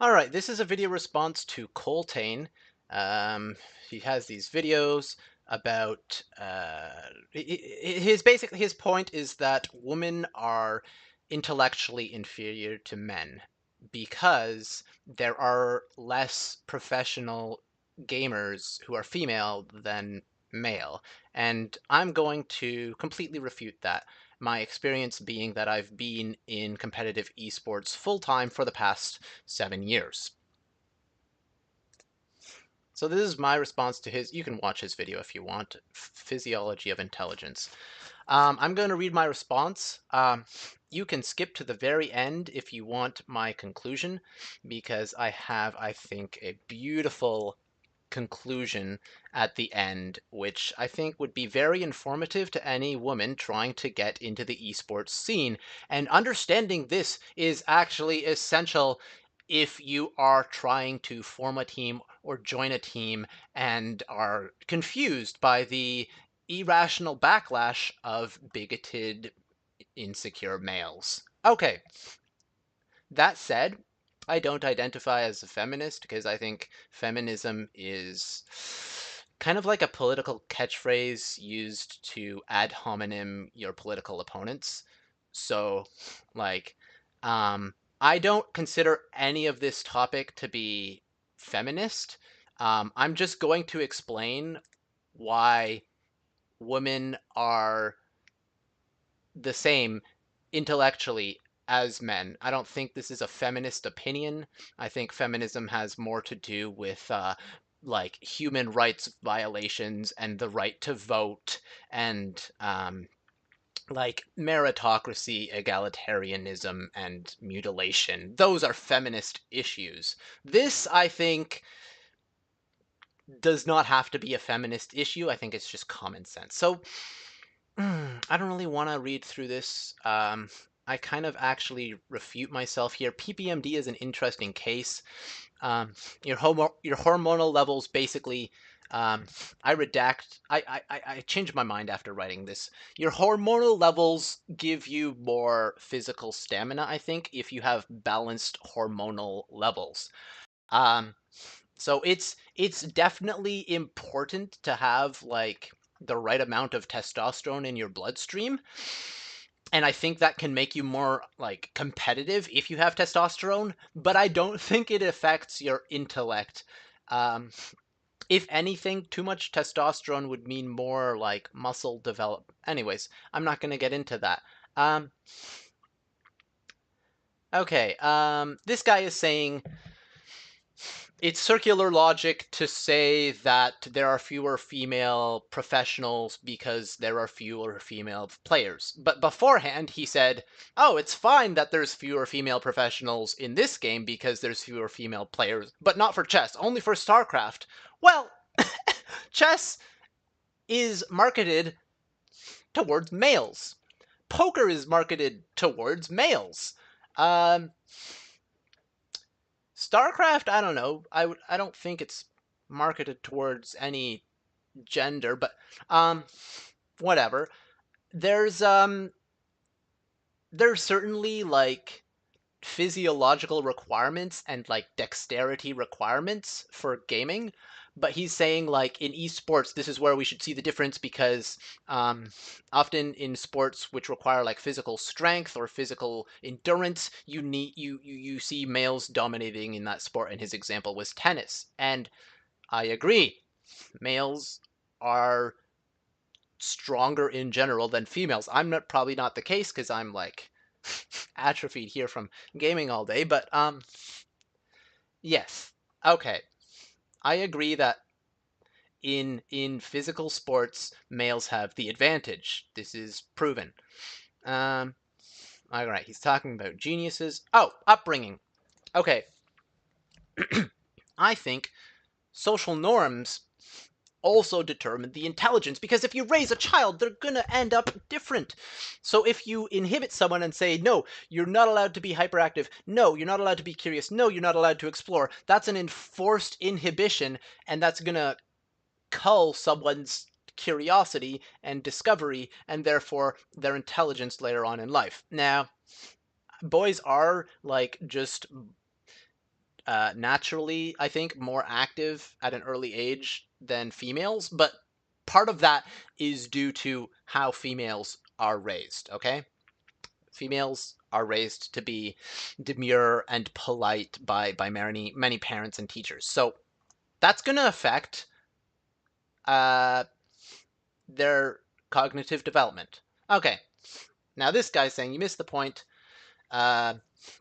All right, this is a video response to Coltane. Um, he has these videos about his point is that women are intellectually inferior to men because there are less professional gamers who are female than male. And I'm going to completely refute that. My experience being that I've been in competitive esports full time for the past 7 years. So this is my response to his. You can watch his video if you want. Physiology of intelligence. I'm going to read my response. You can skip to the very end if you want my conclusion, because I have, I think, a beautiful conclusion at the end, which I think would be very informative to any woman trying to get into the esports scene. And understanding this is actually essential if you are trying to form a team or join a team and are confused by the irrational backlash of bigoted, insecure males. Okay, that said, I don't identify as a feminist because I think feminism is kind of like a political catchphrase used to ad hominem your political opponents. So, like, I don't consider any of this topic to be feminist. I'm just going to explain why women are the same intellectually as men. I don't think this is a feminist opinion. I think feminism has more to do with like human rights violations and the right to vote and like meritocracy, egalitarianism, and mutilation. Those are feminist issues. This, I think, does not have to be a feminist issue. I think it's just common sense. So I don't really want to read through this. I kind of actually refute myself here. PPMD is an interesting case. Um, your hormonal levels basically. Um, I redact. I changed my mind after writing this. Your hormonal levels give you more physical stamina, I think, if you have balanced hormonal levels. Um, so it's definitely important to have like the right amount of testosterone in your bloodstream. And I think that can make you more like competitive if you have testosterone, but I don't think it affects your intellect. Um, if anything, too much testosterone would mean more like muscle develop. Anyways, I'm not going to get into that. Um, okay, this guy is saying it's circular logic to say that there are fewer female professionals because there are fewer female players. But beforehand, he said, oh, it's fine that there's fewer female professionals in this game because there's fewer female players, but not for chess, only for StarCraft. Well, chess is marketed towards males. Poker is marketed towards males. Um, StarCraft, I don't know. I don't think it's marketed towards any gender, but um whatever. There's there's certainly like physiological requirements and like dexterity requirements for gaming, but he's saying like in esports this is where we should see the difference because um, often in sports which require like physical strength or physical endurance you see males dominating in that sport, and his example was tennis, and I agree, males are stronger in general than females. I'm not probably not the case because I'm like atrophied here from gaming all day, but yes. Okay. I agree that in physical sports males have the advantage. This is proven. Um all right, he's talking about geniuses. Oh, upbringing. Okay. I think social norms also determine the intelligence, because if you raise a child they're going to end up different. So if you inhibit someone and say no, you're not allowed to be hyperactive, no, you're not allowed to be curious, no, you're not allowed to explore, that's an enforced inhibition, and that's going to cull someone's curiosity and discovery and therefore their intelligence later on in life. Now boys are like just naturally, I think, more active at an early age than females, but part of that is due to how females are raised, okay? Females are raised to be demure and polite by many parents and teachers. So that's going to affect uh, their cognitive development. Okay, now this guy's saying you missed the point. Uh,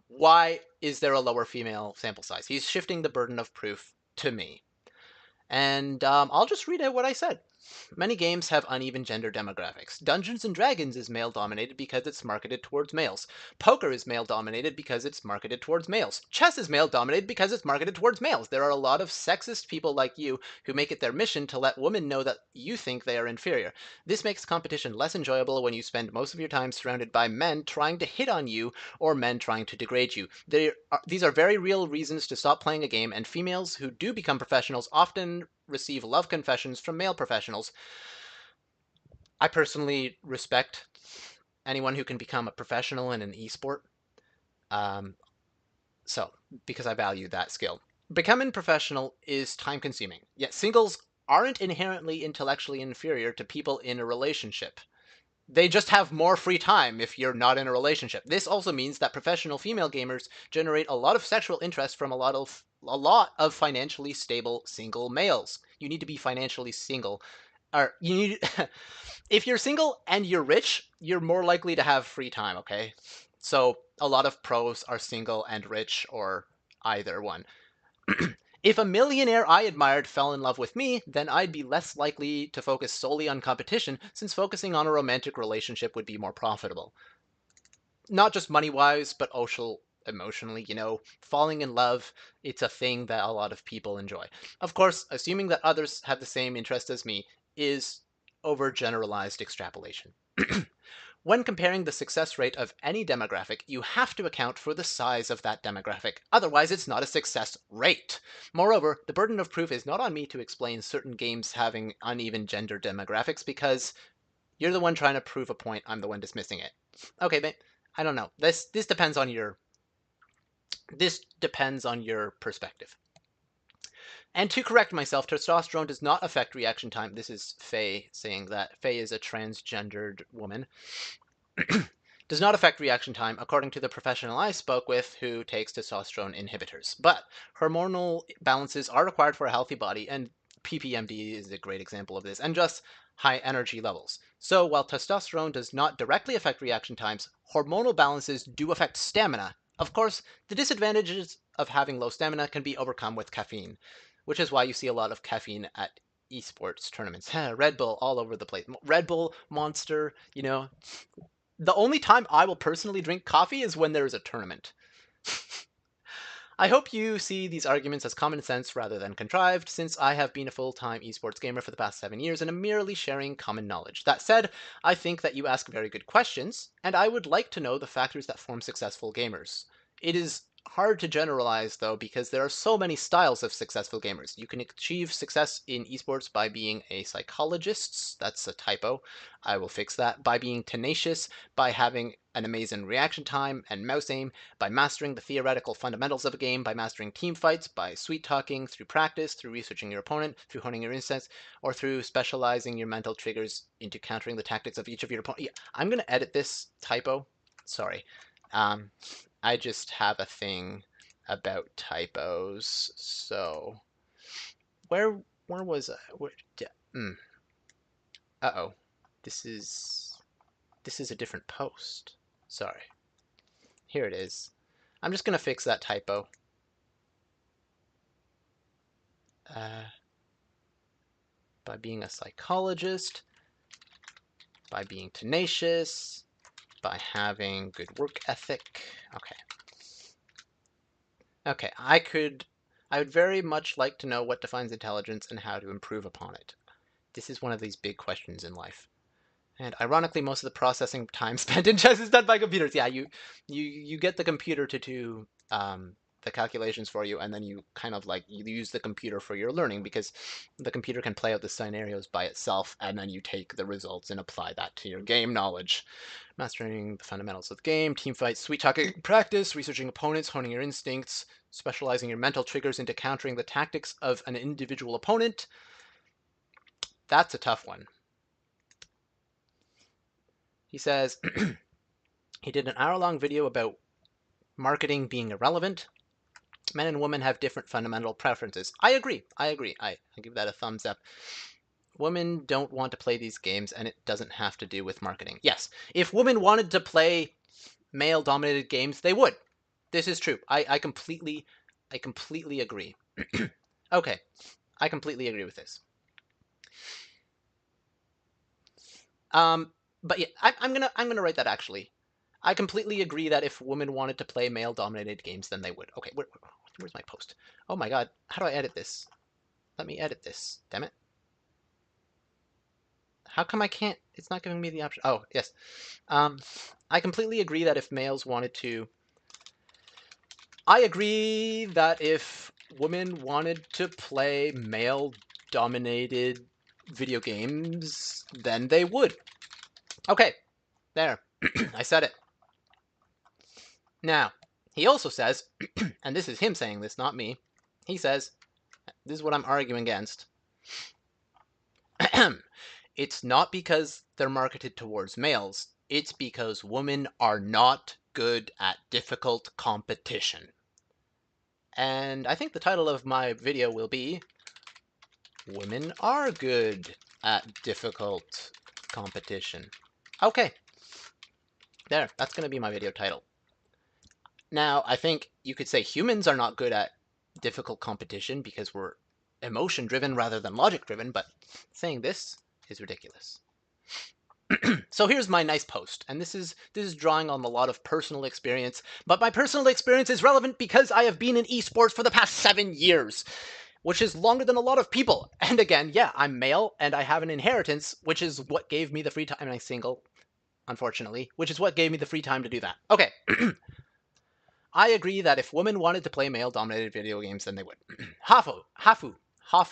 why is there a lower female sample size? He's shifting the burden of proof to me. And I'll just read out what I said. Many games have uneven gender demographics. Dungeons and Dragons is male dominated because it's marketed towards males. Poker is male dominated because it's marketed towards males. Chess is male dominated because it's marketed towards males. There are a lot of sexist people like you who make it their mission to let women know that you think they are inferior. This makes competition less enjoyable when you spend most of your time surrounded by men trying to hit on you or men trying to degrade you. These are very real reasons to stop playing a game, and females who do become professionals often receive love confessions from male professionals. I personally respect anyone who can become a professional in an esport. Um, so, because I value that skill. Becoming professional is time consuming, yet singles aren't inherently intellectually inferior to people in a relationship. They just have more free time if you're not in a relationship. This also means that professional female gamers generate a lot of sexual interest from a lot of financially stable single males. You need to be financially single. Or you need if you're single and you're rich, you're more likely to have free time, okay? So a lot of pros are single and rich or either one. If a millionaire I admired fell in love with me, then I'd be less likely to focus solely on competition, since focusing on a romantic relationship would be more profitable. Not just money wise, but also emotionally, falling in love, it's a thing that a lot of people enjoy. Of course, assuming that others have the same interest as me is overgeneralized extrapolation. When comparing the success rate of any demographic, you have to account for the size of that demographic. Otherwise, it's not a success rate. Moreover, the burden of proof is not on me to explain certain games having uneven gender demographics because you're the one trying to prove a point, I'm the one dismissing it. Okay, but I don't know. This depends on your perspective. And to correct myself, testosterone does not affect reaction time. This is Faye saying that. Faye is a transgendered woman. Does not affect reaction time, according to the professional I spoke with who takes testosterone inhibitors. But hormonal balances are required for a healthy body, and PPMD is a great example of this, and just high energy levels. So while testosterone does not directly affect reaction times, hormonal balances do affect stamina. Of course, the disadvantages of having low stamina can be overcome with caffeine, which is why you see a lot of caffeine at esports tournaments. Red Bull all over the place. Red Bull, Monster, the only time I will personally drink coffee is when there is a tournament. I hope you see these arguments as common sense rather than contrived, since I have been a full-time esports gamer for the past 7 years and am merely sharing common knowledge. That said, I think that you ask very good questions, and I would like to know the factors that form successful gamers. It is hard to generalize, though, because there are so many styles of successful gamers. You can achieve success in esports by being a psychologist. That's a typo. I will fix that. By being tenacious, by having an amazing reaction time and mouse aim, by mastering the theoretical fundamentals of a game, by mastering team fights, by sweet talking, through practice, through researching your opponent, through honing your instincts, or through specializing your mental triggers into countering the tactics of each of your opponents. Yeah, I'm going to edit this typo. Sorry. Um, I just have a thing about typos. So where was I? Uh-oh. This is this is a different post. Sorry. Here it is. I'm just going to fix that typo. By being a psychologist, by being tenacious, by having good work ethic. Okay. Okay, I would very much like to know what defines intelligence and how to improve upon it. This is one of these big questions in life. And ironically, most of the processing time spent in chess is done by computers. Yeah, you get the computer to do the calculations for you, and then you kind of like you use the computer for your learning, because the computer can play out the scenarios by itself, and then you take the results and apply that to your game knowledge. Mastering the fundamentals of the game, team fights, sweet talking practice, researching opponents, honing your instincts, specializing your mental triggers into countering the tactics of an individual opponent. That's a tough one. He says he did an hour-long video about marketing being irrelevant. Men and women have different fundamental preferences. I agree. I give that a thumbs up. Women don't want to play these games, and it doesn't have to do with marketing. Yes, if women wanted to play male-dominated games, they would. This is true. I completely agree. Okay, I completely agree with this. But yeah, I'm gonna write that actually. I completely agree that if women wanted to play male-dominated games, then they would. Okay, where's my post? Oh my god, how do I edit this? Let me edit this. Damn it. How come I can't? It's not giving me the option. Oh, yes. I completely agree that if males wanted to... I agree that if women wanted to play male-dominated video games, then they would. Okay, there. I said it. Now, he also says, and this is him saying this, not me, he says, this is what I'm arguing against. It's not because they're marketed towards males, it's because women are not good at difficult competition. And I think the title of my video will be, Women Are Good at Difficult Competition. Okay. There, that's going to be my video title. Now, I think you could say humans are not good at difficult competition because we're emotion-driven rather than logic-driven, but saying this is ridiculous. So here's my nice post, and this is drawing on a lot of personal experience, but my personal experience is relevant because I have been in esports for the past 7 years, which is longer than a lot of people. And again, yeah, I'm male, and I have an inheritance, which is what gave me the free time. I'm single, unfortunately, which is what gave me the free time to do that. Okay. I agree that if women wanted to play male-dominated video games, then they would. Hafu. How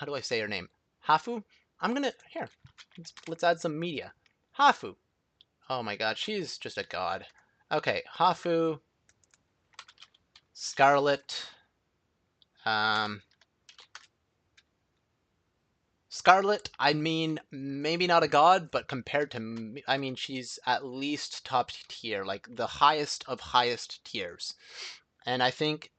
do I say her name? Hafu? Here, let's add some media. Hafu. Oh my god, she's just a god. Okay, Hafu. Scarlet. Scarlet, I mean, maybe not a god, but compared to me, I mean, she's at least top tier, like the highest of highest tiers. And I think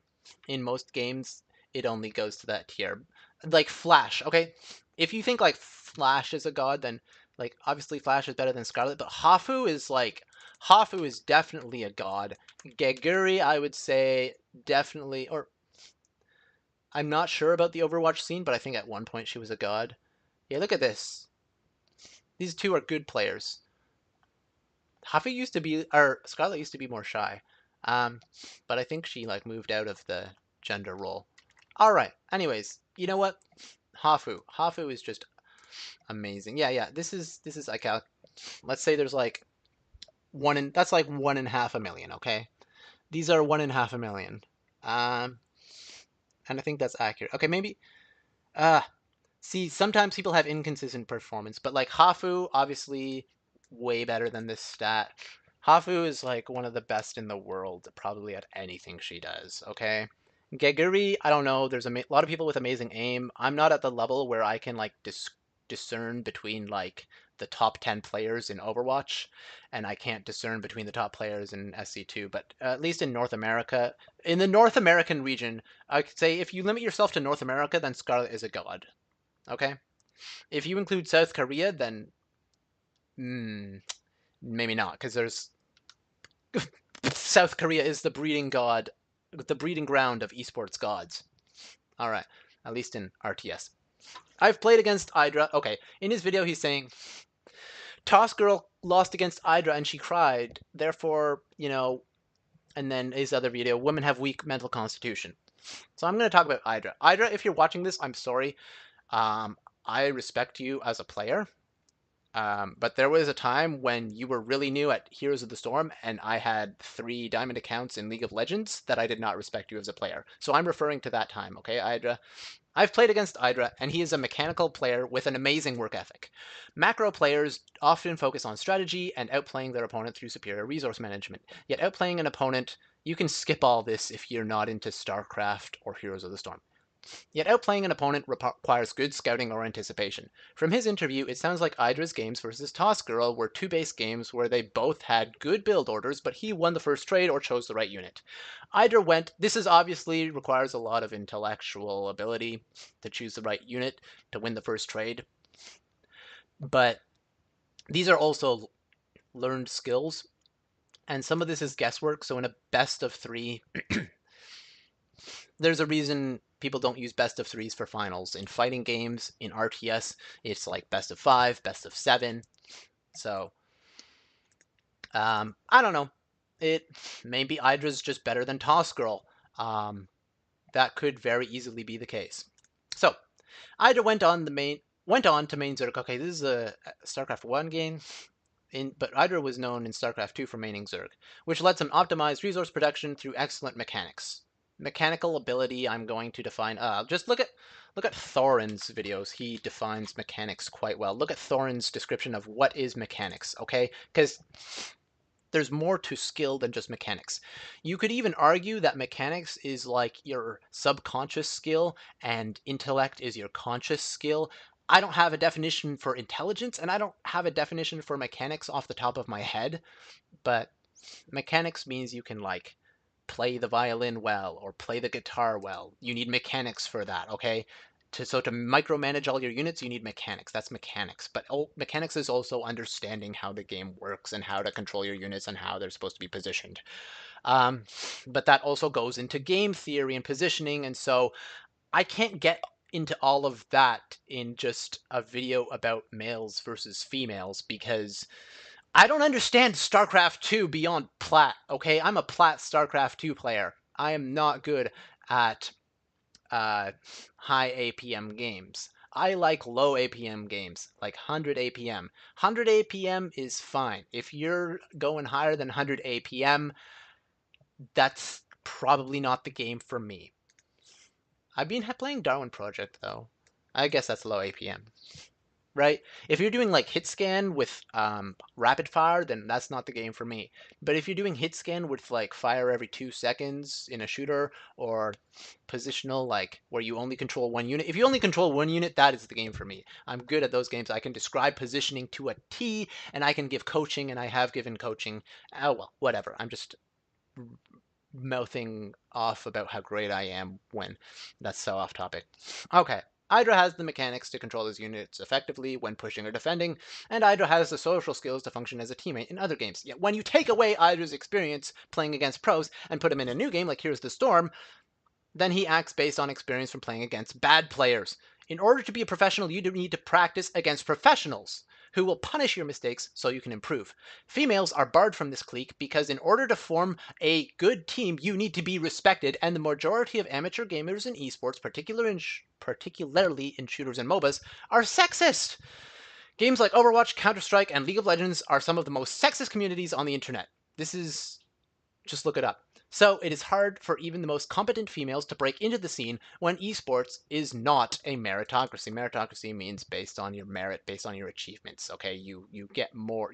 in most games, it only goes to that tier. Like Flash, okay? If you think like Flash is a god, then like obviously Flash is better than Scarlet, but Hafu is definitely a god. Geguri, I would say definitely, or I'm not sure about the Overwatch scene, but I think at one point she was a god. Yeah, look at this. These two are good players. Hafu used to be, or Scarlet used to be more shy. But I think she like moved out of the gender role. All right. Anyways, you know what? Hafu is just amazing. Yeah. This is like let's say there's like that's like 1.5 million. Okay, these are 1.5 million. And I think that's accurate. Okay, maybe. See, sometimes people have inconsistent performance, but like Hafu, obviously, way better than this stat. Hafu is like one of the best in the world, probably at anything she does, okay? Geguri, I don't know, there's a lot of people with amazing aim. I'm not at the level where I can like discern between like the top 10 players in Overwatch, and I can't discern between the top players in SC2, but at least in North America, in the North American region, I could say if you limit yourself to North America, then Scarlet is a god, okay? If you include South Korea, then maybe not, because there's South Korea is the breeding ground of esports gods. All right, at least in RTS. I've played against Hydra. Okay, in his video he's saying, Toss Girl lost against Hydra and she cried. Therefore, and then his other video, women have weak mental constitution. So I'm going to talk about Hydra. Hydra, if you're watching this, I'm sorry. I respect you as a player. But there was a time when you were really new at Heroes of the Storm, and I had 3 diamond accounts in League of Legends that I did not respect you as a player. So I'm referring to that time, okay, Idra? I've played against Idra, and he is a mechanical player with an amazing work ethic. Macro players often focus on strategy and outplaying their opponent through superior resource management. Yet outplaying an opponent, you can skip all this if you're not into StarCraft or Heroes of the Storm. Yet outplaying an opponent requires good scouting or anticipation. From his interview, it sounds like Idra's games versus Toss Girl were two base games where they both had good build orders, but he won the first trade or chose the right unit. Idra went, this is obviously requires a lot of intellectual ability to choose the right unit to win the first trade, but these are also learned skills, and some of this is guesswork, so in a best of 3, there's a reason people don't use best of 3s for finals. In fighting games, in RTS, it's like best of 5, best of 7. So, I don't know. It maybe Idra's just better than Toss Girl. That could very easily be the case. So, Idra went on to main Zerg. Okay, this is a StarCraft 1 game. But Idra was known in StarCraft 2 for maining Zerg, which lets him optimize resource production through excellent mechanics. Mechanical ability, I'm going to define. Just look at Thorin's videos. He defines mechanics quite well. Look at Thorin's description of what is mechanics, okay? Because there's more to skill than just mechanics. You could even argue that mechanics is like your subconscious skill and intellect is your conscious skill. I don't have a definition for intelligence and I don't have a definition for mechanics off the top of my head, but mechanics means you can like play the violin well or play the guitar well. You need mechanics for that, okay? To micromanage all your units, you need mechanics. That's mechanics. But mechanics is also understanding how the game works and how to control your units and how they're supposed to be positioned. But that also goes into game theory and positioning, and so I can't get into all of that in just a video about males versus females because I don't understand StarCraft 2 beyond Plat, okay? I'm a Plat StarCraft 2 player. I am not good at high APM games. I like low APM games, like 100 APM. 100 APM is fine. If you're going higher than 100 APM, that's probably not the game for me. I've been playing Darwin Project, though. I guess that's low APM. Right? If you're doing like hit scan with rapid fire, then that's not the game for me. But if you're doing hit scan with like fire every 2 seconds in a shooter or positional, like where you only control one unit, if you only control one unit, that is the game for me. I'm good at those games. I can describe positioning to a T, and I can give coaching, and I have given coaching. Oh well, whatever. I'm just mouthing off about how great I am when that's so off topic. Okay. Hydra has the mechanics to control his units effectively when pushing or defending, and Hydra has the social skills to function as a teammate in other games. Yet when you take away Hydra's experience playing against pros and put him in a new game like Here's the Storm, then he acts based on experience from playing against bad players. In order to be a professional, you need to practice against professionals who will punish your mistakes so you can improve. Females are barred from this clique because in order to form a good team, you need to be respected, and the majority of amateur gamers in esports, particularly in shooters and MOBAs, are sexist. Games like Overwatch, Counter-Strike, and League of Legends are some of the most sexist communities on the internet. This is just look it up. So it is hard for even the most competent females to break into the scene when esports is not a meritocracy. Meritocracy means based on your merit, based on your achievements. Okay, you get more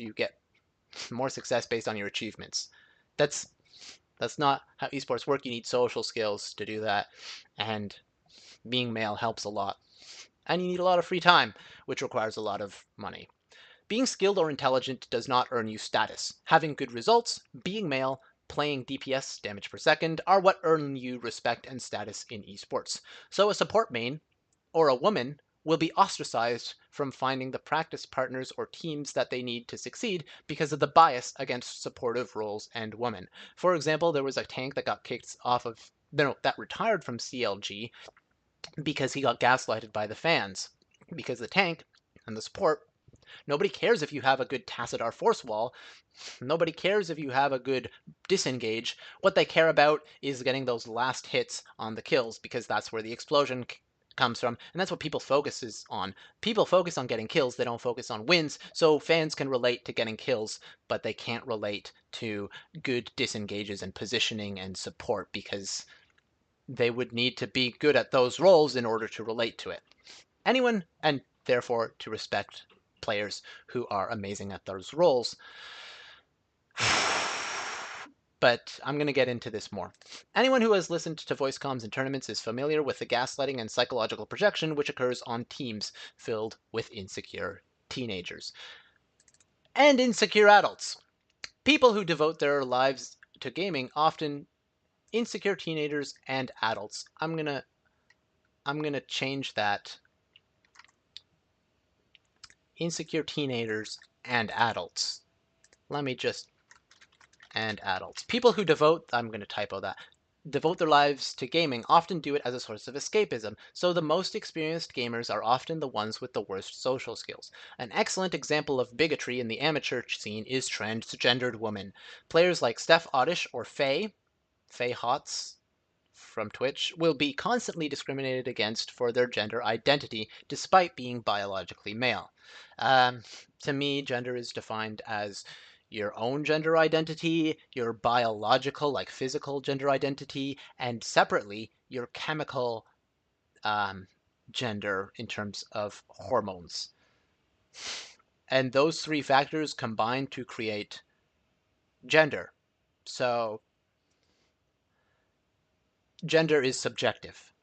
success based on your achievements. That's not how esports work. You need social skills to do that, and being male helps a lot. And you need a lot of free time, which requires a lot of money. Being skilled or intelligent does not earn you status. Having good results, being male, playing DPS, damage per second, are what earn you respect and status in esports. So a support main, or a woman, will be ostracized from finding the practice partners or teams that they need to succeed because of the bias against supportive roles and women. For example, there was a tank that got kicked off of, no, that retired from CLG because he got gaslighted by the fans. Because the tank and the support, nobody cares if you have a good Tassadar force wall. Nobody cares if you have a good disengage. What they care about is getting those last hits on the kills because that's where the explosion comes from, and that's what people focuses on. People focus on getting kills, they don't focus on wins, so fans can relate to getting kills, but they can't relate to good disengages and positioning and support because they would need to be good at those roles in order to relate to it. Anyone, and therefore to respect players who are amazing at those roles. But I'm going to get into this more. Anyone who has listened to voice comms in tournaments is familiar with the gaslighting and psychological projection which occurs on teams filled with insecure teenagers and insecure adults. People who devote their lives to gaming often insecure teenagers and adults. I'm going to change that. Insecure teenagers and adults. Let me just and adults. People who I'm going to typo that, devote their lives to gaming often do it as a source of escapism, so the most experienced gamers are often the ones with the worst social skills. An excellent example of bigotry in the amateur scene is transgendered women. Players like Steph Oddish or Faye Hots from Twitch, will be constantly discriminated against for their gender identity despite being biologically male. Um, to me, gender is defined as your own gender identity, your biological, like physical gender identity, and separately, your chemical gender in terms of hormones. And those three factors combine to create gender. So, gender is subjective.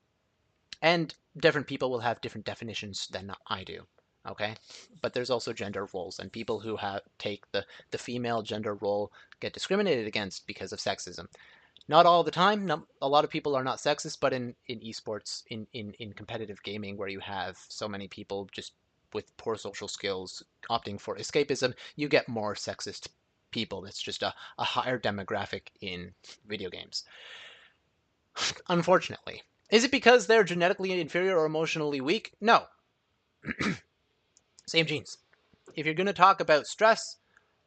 And different people will have different definitions than I do. Okay, but there's also gender roles, and people who take the female gender role get discriminated against because of sexism. Not all the time. No, a lot of people are not sexist, but in esports, in competitive gaming, where you have so many people just with poor social skills opting for escapism, you get more sexist people. It's just a higher demographic in video games. Unfortunately. Is it because they're genetically inferior or emotionally weak? No. Same genes. If you're going to talk about stress,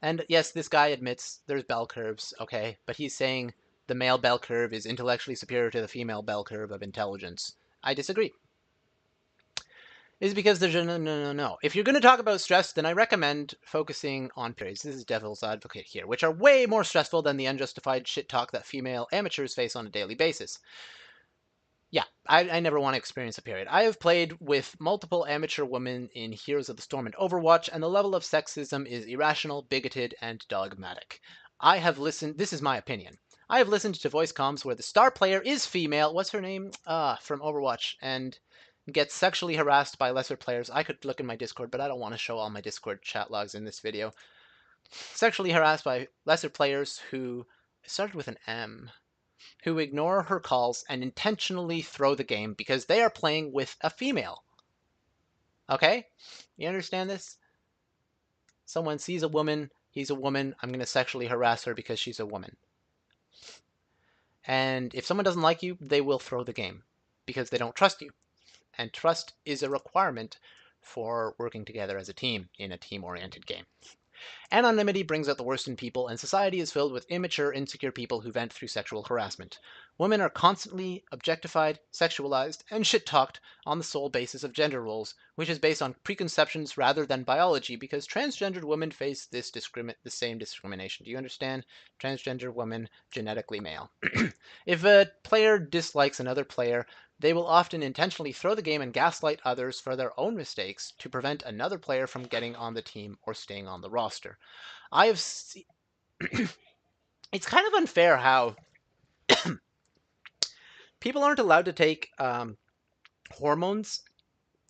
and yes, this guy admits there's bell curves, okay, but he's saying the male bell curve is intellectually superior to the female bell curve of intelligence. I disagree. Is it because there's no. If you're going to talk about stress, then I recommend focusing on periods. This is devil's advocate here, which are way more stressful than the unjustified shit talk that female amateurs face on a daily basis. Yeah, I never want to experience a period. I have played with multiple amateur women in Heroes of the Storm and Overwatch, and the level of sexism is irrational, bigoted, and dogmatic. I have listened, this is my opinion. I have listened to voice comms where the star player is female, what's her name? From Overwatch, and gets sexually harassed by lesser players. I could look in my Discord, but I don't want to show all my Discord chat logs in this video. Sexually harassed by lesser players who started with an M who ignore her calls and intentionally throw the game because they are playing with a female. Okay? You understand this? Someone sees a woman, he's a woman, I'm going to sexually harass her because she's a woman. And if someone doesn't like you, they will throw the game because they don't trust you. And trust is a requirement for working together as a team in a team-oriented game. Anonymity brings out the worst in people, and society is filled with immature, insecure people who vent through sexual harassment. Women are constantly objectified, sexualized, and shit-talked on the sole basis of gender roles, which is based on preconceptions rather than biology, because transgendered women face the same discrimination. Do you understand? Transgender women, genetically male. If a player dislikes another player, they will often intentionally throw the game and gaslight others for their own mistakes to prevent another player from getting on the team or staying on the roster. I have seen. It's kind of unfair how people aren't allowed to take hormones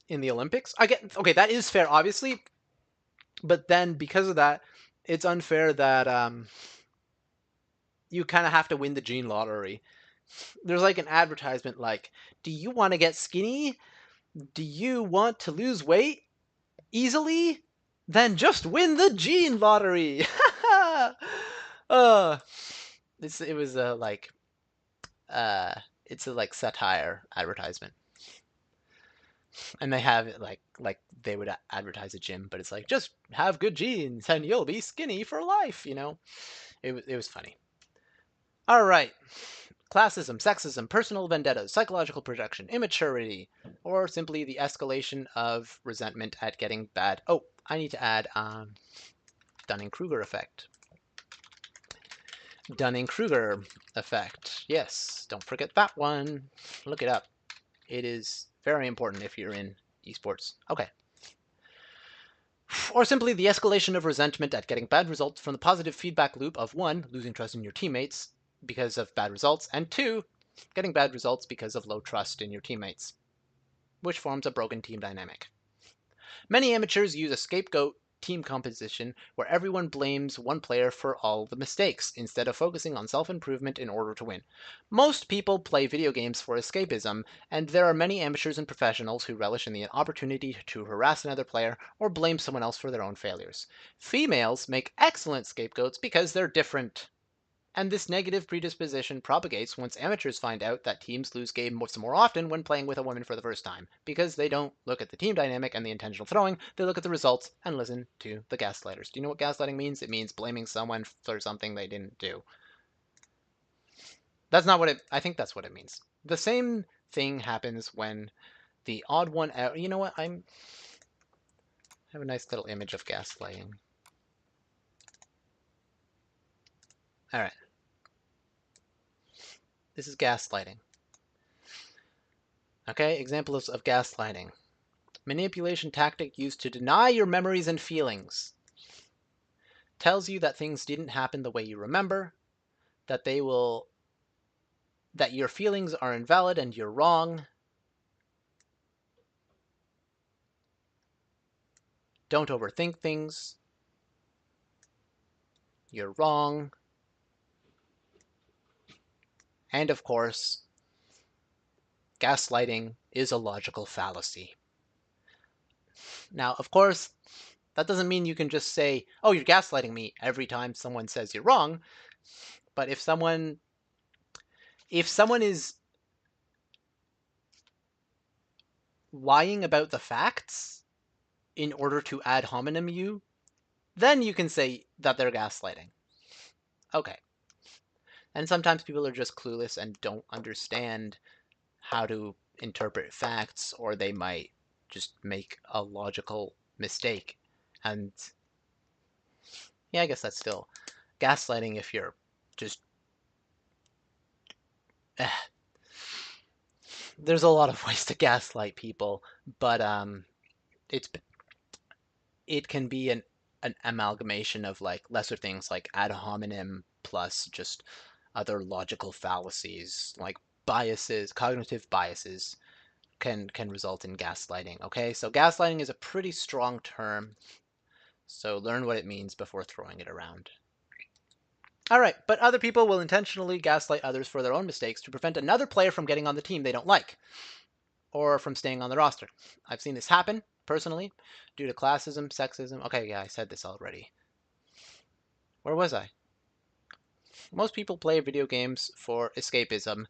in the Olympics. I get okay, that is fair, obviously, but then because of that, it's unfair that you kind of have to win the gene lottery. There's like an advertisement like, "Do you want to get skinny? Do you want to lose weight easily? Then just win the gene lottery." uh, it was uh, it's a like satire advertisement, and they have it like they would advertise a gym, but it's like just have good genes and you'll be skinny for life. You know, it was funny. All right, classism, sexism, personal vendettas, psychological projection, immaturity, or simply the escalation of resentment at getting bad. Oh, I need to add Dunning-Kruger effect. Dunning-Kruger effect. Yes, don't forget that one. Look it up. It is very important if you're in esports. Okay. Or simply the escalation of resentment at getting bad results from the positive feedback loop of 1, losing trust in your teammates because of bad results, and 2, getting bad results because of low trust in your teammates, which forms a broken team dynamic. Many amateurs use a scapegoat team composition where everyone blames one player for all the mistakes instead of focusing on self-improvement in order to win. Most people play video games for escapism, and there are many amateurs and professionals who relish in the opportunity to harass another player or blame someone else for their own failures. Females make excellent scapegoats because they're different. And this negative predisposition propagates once amateurs find out that teams lose games more often when playing with a woman for the first time, because they don't look at the team dynamic and the intentional throwing, they look at the results and listen to the gaslighters. Do you know what gaslighting means? It means blaming someone for something they didn't do. That's not what I think that's what it means. The same thing happens when the odd one out. You know what? I have a nice little image of gaslighting. All right. This is gaslighting. Okay, examples of gaslighting. Manipulation tactic used to deny your memories and feelings. Tells you that things didn't happen the way you remember, that that your feelings are invalid and you're wrong. Don't overthink things. You're wrong. And of course, gaslighting is a logical fallacy. Now, of course, that doesn't mean you can just say, "Oh, you're gaslighting me," every time someone says you're wrong. But if someone is lying about the facts in order to ad hominem you, then you can say that they're gaslighting. Okay. And sometimes people are just clueless and don't understand how to interpret facts, or they might just make a logical mistake. And yeah, I guess that's still gaslighting if you're just. Eh. There's a lot of ways to gaslight people, but it's it can be an amalgamation of like lesser things like ad hominem plus just other logical fallacies like biases, cognitive biases can result in gaslighting. Okay, so gaslighting is a pretty strong term, so learn what it means before throwing it around. All right, but other people will intentionally gaslight others for their own mistakes to prevent another player from getting on the team they don't like or from staying on the roster. I've seen this happen personally due to classism, sexism. Okay, yeah, I said this already. Where was I? Most people play video games for escapism,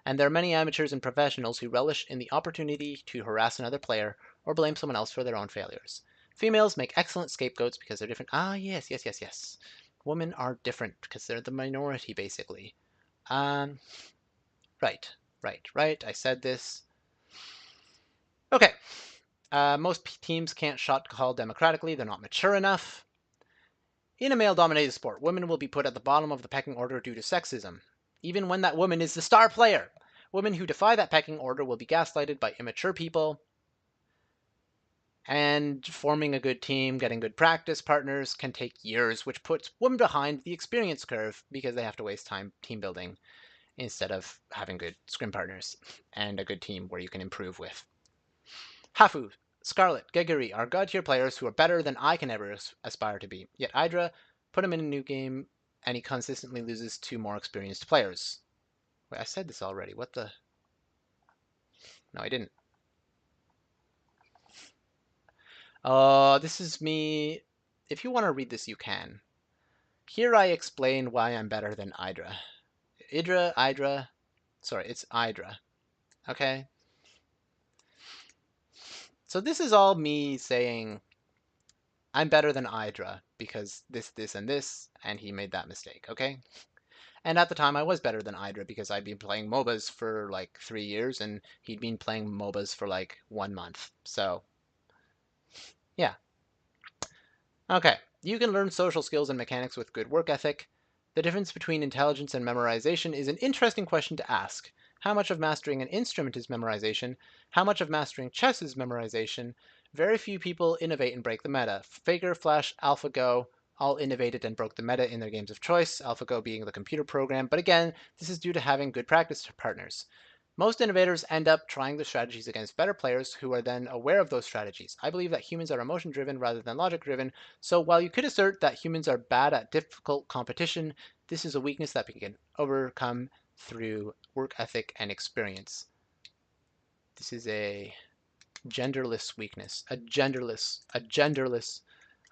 and there are many amateurs and professionals who relish in the opportunity to harass another player or blame someone else for their own failures. Females make excellent scapegoats because they're different. Ah, yes, yes, yes, yes. Women are different because they're the minority, basically. Um, right, right. I said this. Okay. Most teams can't shot call democratically. They're not mature enough. In a male-dominated sport, women will be put at the bottom of the pecking order due to sexism, even when that woman is the star player. Women who defy that pecking order will be gaslighted by immature people, and forming a good team, getting good practice partners can take years, which puts women behind the experience curve because they have to waste time team building instead of having good scrim partners and a good team where you can improve with. Hafu, Scarlet, Geguri are god tier players who are better than I can ever aspire to be. Yet Idra, put him in a new game, and he consistently loses to more experienced players. Wait, I said this already. What the? No, I didn't. This is me. If you want to read this, you can. Here I explain why I'm better than Idra. Sorry, it's Idra. Okay? So this is all me saying I'm better than Idra because this, and this, and he made that mistake, okay? And at the time, I was better than Idra because I'd been playing MOBAs for like 3 years and he'd been playing MOBAs for like 1 month. So, yeah. Okay, you can learn social skills and mechanics with good work ethic. The difference between intelligence and memorization is an interesting question to ask. How much of mastering an instrument is memorization? How much of mastering chess is memorization? Very few people innovate and break the meta. Faker, Flash, AlphaGo all innovated and broke the meta in their games of choice, AlphaGo being the computer program, but again, this is due to having good practice partners. Most innovators end up trying the strategies against better players who are then aware of those strategies. I believe that humans are emotion driven rather than logic driven, so while you could assert that humans are bad at difficult competition, this is a weakness that we can overcome through work ethic and experience. This is a genderless weakness.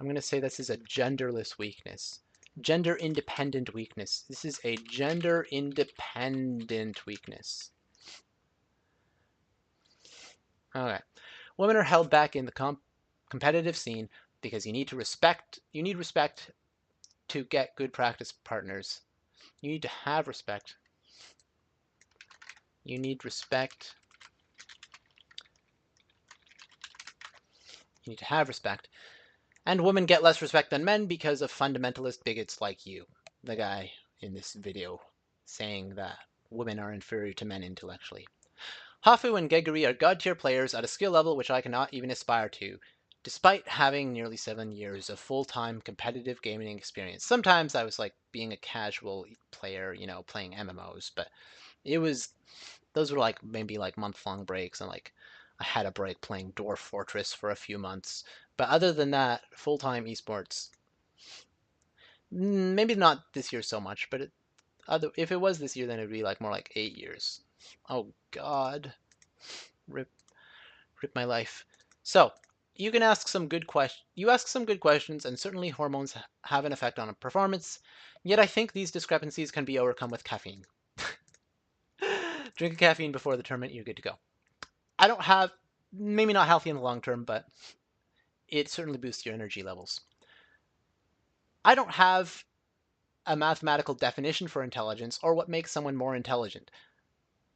I'm going to say this is a genderless weakness. Gender independent weakness. This is a gender independent weakness. Okay. Women are held back in the competitive scene because you need respect to get good practice partners. You need to have respect. You need respect. You need to have respect. And women get less respect than men because of fundamentalist bigots like you, the guy in this video saying that women are inferior to men intellectually. Hafu and Geguri are god-tier players at a skill level which I cannot even aspire to, despite having nearly 7 years of full-time competitive gaming experience. Sometimes I was like being a casual player, you know, playing MMOs, but those were like maybe like month-long breaks, and like I had a break playing Dwarf Fortress for a few months. But other than that, full-time esports, maybe not this year so much, but if it was this year, then it'd be like more like 8 years. Oh God. Rip, rip my life. So you can ask some good questions. You ask some good questions, and certainly hormones have an effect on performance. Yet I think these discrepancies can be overcome with caffeine. Drink a caffeine before the tournament, you're good to go. I don't have, maybe not healthy in the long term, but it certainly boosts your energy levels. I don't have a mathematical definition for intelligence or what makes someone more intelligent.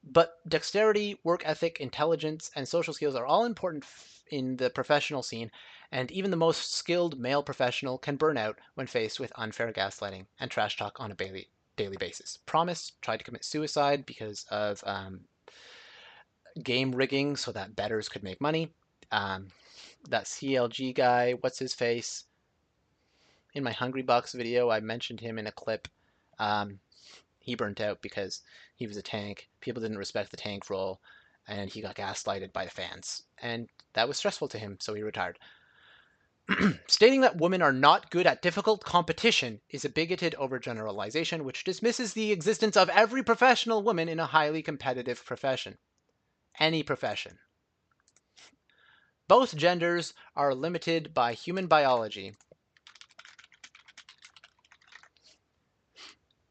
But dexterity, work ethic, intelligence, and social skills are all important in the professional scene, and even the most skilled male professional can burn out when faced with unfair gaslighting and trash talk on a daily basis. Promise tried to commit suicide because of game rigging so that bettors could make money. That CLG guy, what's his face? In my Hungry Box video, I mentioned him in a clip. Um, he burnt out because he was a tank. People didn't respect the tank role, and he got gaslighted by the fans. And that was stressful to him, so he retired. Stating that women are not good at difficult competition is a bigoted overgeneralization which dismisses the existence of every professional woman in a highly competitive profession. Any profession. Both genders are limited by human biology,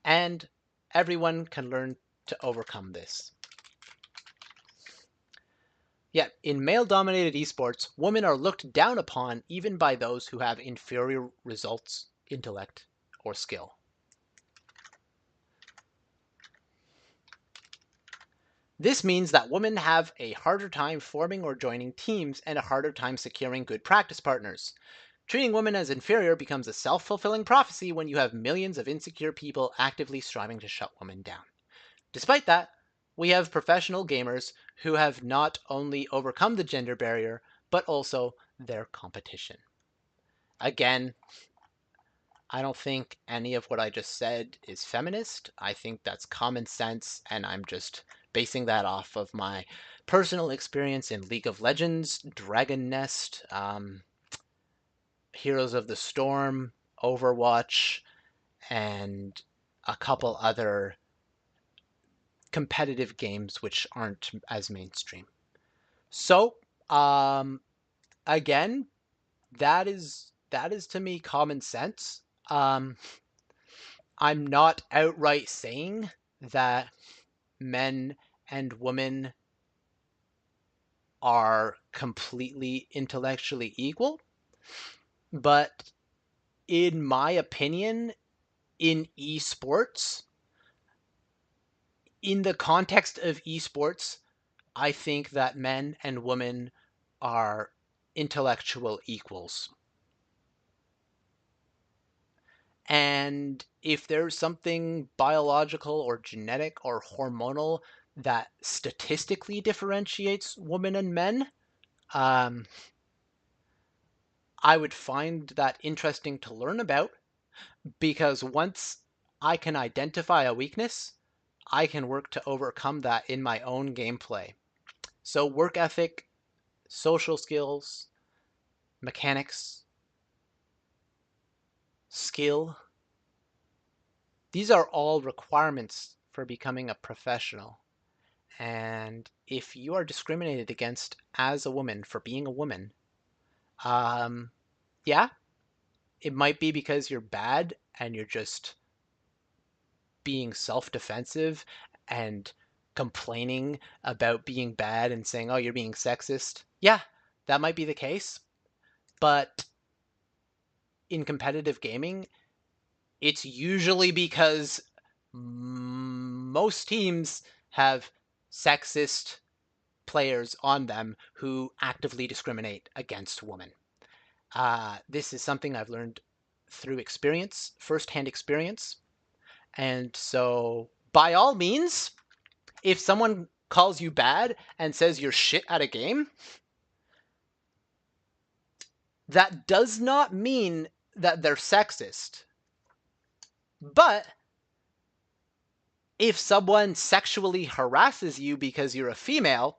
and everyone can learn to overcome this. Yet, in male-dominated esports, women are looked down upon even by those who have inferior results, intellect, or skill. This means that women have a harder time forming or joining teams and a harder time securing good practice partners. Treating women as inferior becomes a self-fulfilling prophecy when you have millions of insecure people actively striving to shut women down. Despite that, we have professional gamers who have not only overcome the gender barrier, but also their competition. Again, I don't think any of what I just said is feminist. I think that's common sense, and I'm just basing that off of my personal experience in League of Legends, Dragon Nest, Heroes of the Storm, Overwatch, and a couple other competitive games which aren't as mainstream. So, again, that is to me common sense. I'm not outright saying that men and women are completely intellectually equal, but in my opinion, in esports, In the context of esports, I think that men and women are intellectual equals. And if there's something biological or genetic or hormonal that statistically differentiates women and men, um, I would find that interesting to learn about, because once I can identify a weakness, I can work to overcome that in my own gameplay. So, work ethic, social skills, mechanics, skill, these are all requirements for becoming a professional. And if you are discriminated against as a woman for being a woman, um, yeah, it might be because you're bad and you're just being self-defensive and complaining about being bad and saying, oh, you're being sexist. Yeah, that might be the case. But in competitive gaming, it's usually because most teams have sexist players on them who actively discriminate against women. This is something I've learned through experience, firsthand experience. And so, by all means, if someone calls you bad and says you're shit at a game, that does not mean that they're sexist. But if someone sexually harasses you because you're a female,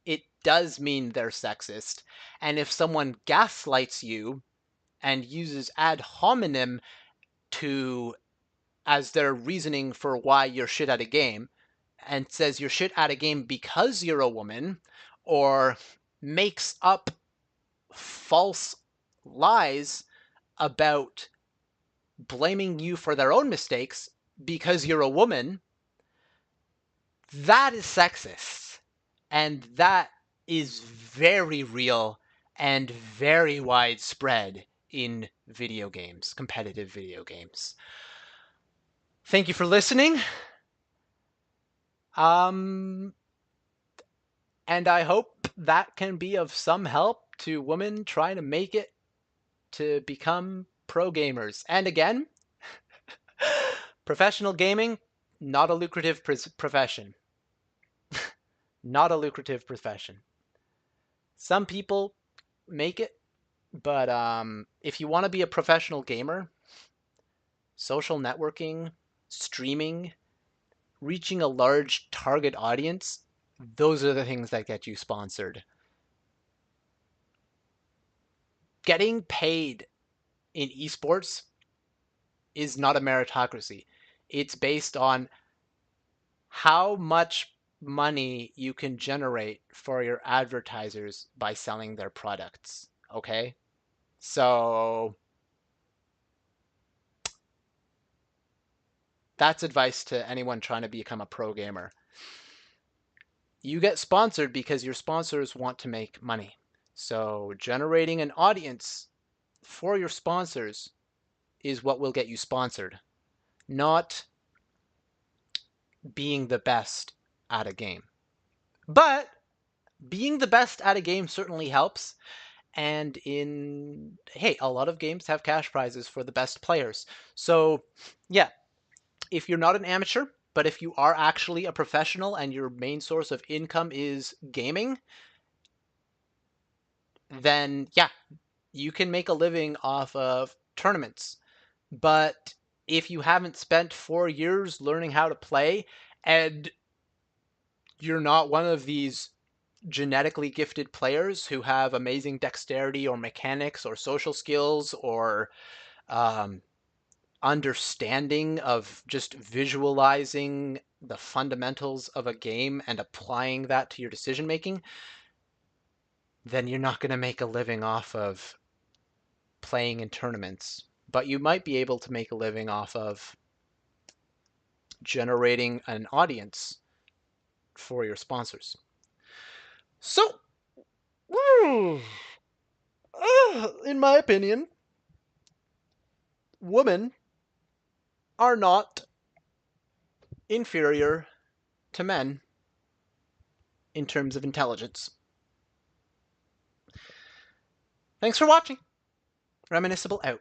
it does mean they're sexist. And if someone gaslights you and uses ad hominem to as their reasoning for why you're shit at a game and says you're shit at a game because you're a woman, or makes up false lies about blaming you for their own mistakes because you're a woman, that is sexist. And that is very real and very widespread in video games, competitive video games. Thank you for listening. And I hope that can be of some help to women trying to make it to become pro gamers. And again, professional gaming, not a lucrative profession. Not a lucrative profession. Some people make it, but if you want to be a professional gamer, social networking, streaming, reaching a large target audience, those are the things that get you sponsored. Getting paid in esports is not a meritocracy. It's based on how much money you can generate for your advertisers by selling their products. Okay? So that's advice to anyone trying to become a pro gamer. You get sponsored because your sponsors want to make money. So generating an audience for your sponsors is what will get you sponsored, not being the best at a game. But being the best at a game certainly helps. And hey, a lot of games have cash prizes for the best players. So, yeah, if you're not an amateur, but if you are actually a professional and your main source of income is gaming, then yeah, you can make a living off of tournaments. But if you haven't spent 4 years learning how to play and you're not one of these genetically gifted players who have amazing dexterity or mechanics or social skills or um, understanding of just visualizing the fundamentals of a game and applying that to your decision making, then you're not going to make a living off of playing in tournaments. But you might be able to make a living off of generating an audience for your sponsors. So, in my opinion, women are not inferior to men in terms of intelligence. Thanks for watching. Reminiscible out.